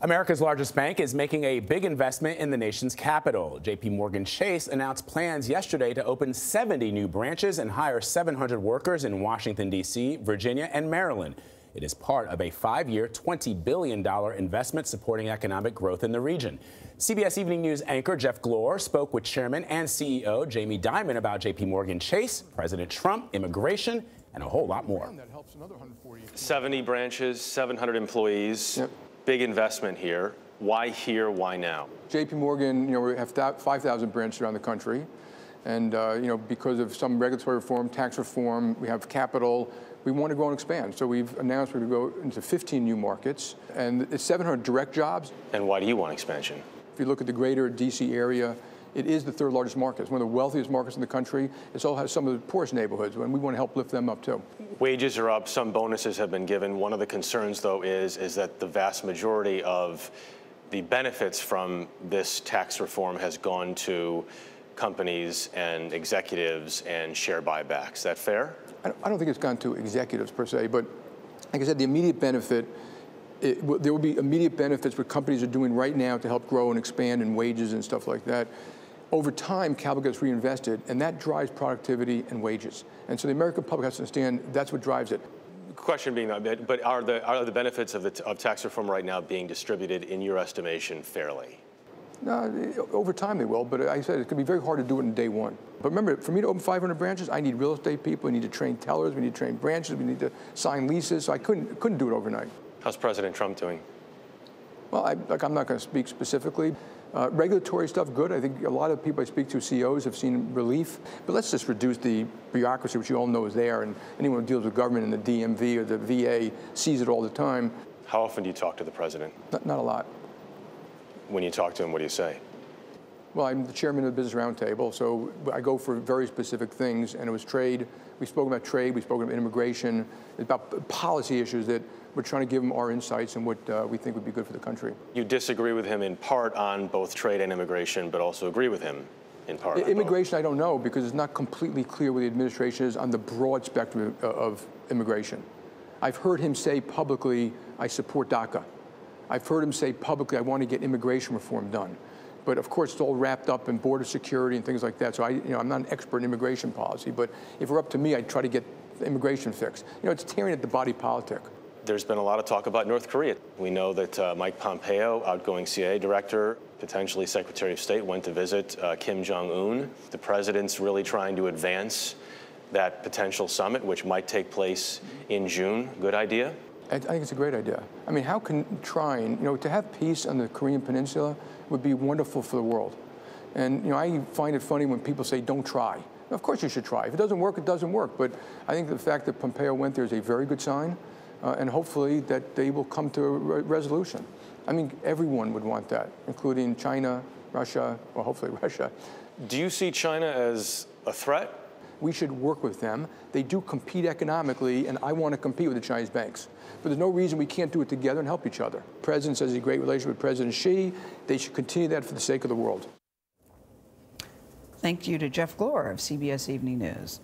America's largest bank is making a big investment in the nation's capital. JPMorgan Chase announced plans yesterday to open 70 new branches and hire 700 workers in Washington, D.C., Virginia, and Maryland. It is part of a 5-year, $20 billion investment supporting economic growth in the region. CBS Evening News anchor Jeff Glor spoke with Chairman and CEO Jamie Dimon about JPMorgan Chase, President Trump, immigration, and a whole lot more. 70 branches, 700 employees. Yep. Big investment here. Why here? Why now? JPMorgan, we have 5,000 branches around the country. And, because of some regulatory reform, tax reform, we have capital. We want to grow and expand. So we've announced we're going to go into 15 new markets. And it's 700 direct jobs. And why do you want expansion? If you look at the greater D.C. area, it is the third largest market. It's one of the wealthiest markets in the country. It also has some of the poorest neighborhoods, and we want to help lift them up, too. Wages are up. Some bonuses have been given. One of the concerns, though, is that the vast majority of the benefits from this tax reform has gone to companies and executives and share buybacks. Is that fair? I don't think it's gone to executives, per se, but like I said, the immediate benefit, there will be immediate benefits what companies are doing right now to help grow and expand in wages and stuff like that. Over time, capital gets reinvested, and that drives productivity and wages. And so the American public has to understand that's what drives it. Question being, but are the benefits of tax reform right now being distributed, in your estimation, fairly? No, over time they will, but I said it's going to be very hard to do it in day one. But remember, for me to open 500 branches, I need real estate people, we need to train tellers, we need to train branches, we need to sign leases, so I couldn't do it overnight. How's President Trump doing? Well, I'm not going to speak specifically. Regulatory stuff, good. I think a lot of people I speak to, CEOs, have seen relief. But let's just reduce the bureaucracy, which you all know is there, and anyone who deals with government in the DMV or the VA sees it all the time. How often do you talk to the president? Not a lot. When you talk to him, what do you say? Well, I'm the chairman of the Business Roundtable, so I go for very specific things, and it was trade. We spoke about trade, we spoke about immigration, about policy issues that we're trying to give him our insights and what we think would be good for the country. You disagree with him in part on both trade and immigration, but also agree with him in part on immigration, both. I don't know, because it's not completely clear where the administration is on the broad spectrum of immigration. I've heard him say publicly, I support DACA. I've heard him say publicly, I want to get immigration reform done. But of course, it's all wrapped up in border security and things like that. So I'm not an expert in immigration policy, but if it were up to me, I'd try to get the immigration fixed. It's tearing at the body politic. There's been a lot of talk about North Korea. We know that Mike Pompeo, outgoing CIA director, potentially Secretary of State, went to visit Kim Jong-un. The president's really trying to advance that potential summit, which might take place in June. Good idea? I think it's a great idea. I mean, how can trying, to have peace on the Korean Peninsula would be wonderful for the world. And, I find it funny when people say, don't try. Of course you should try. If it doesn't work, it doesn't work. But I think the fact that Pompeo went there is a very good sign, and hopefully that they will come to a resolution. I mean, everyone would want that, including China, Russia, well, hopefully Russia. Do you see China as a threat? We should work with them. They do compete economically, and I want to compete with the Chinese banks. But there's no reason we can't do it together and help each other. The president says he has a great relationship with President Xi. They should continue that for the sake of the world. Thank you to Jeff Glor of CBS Evening News.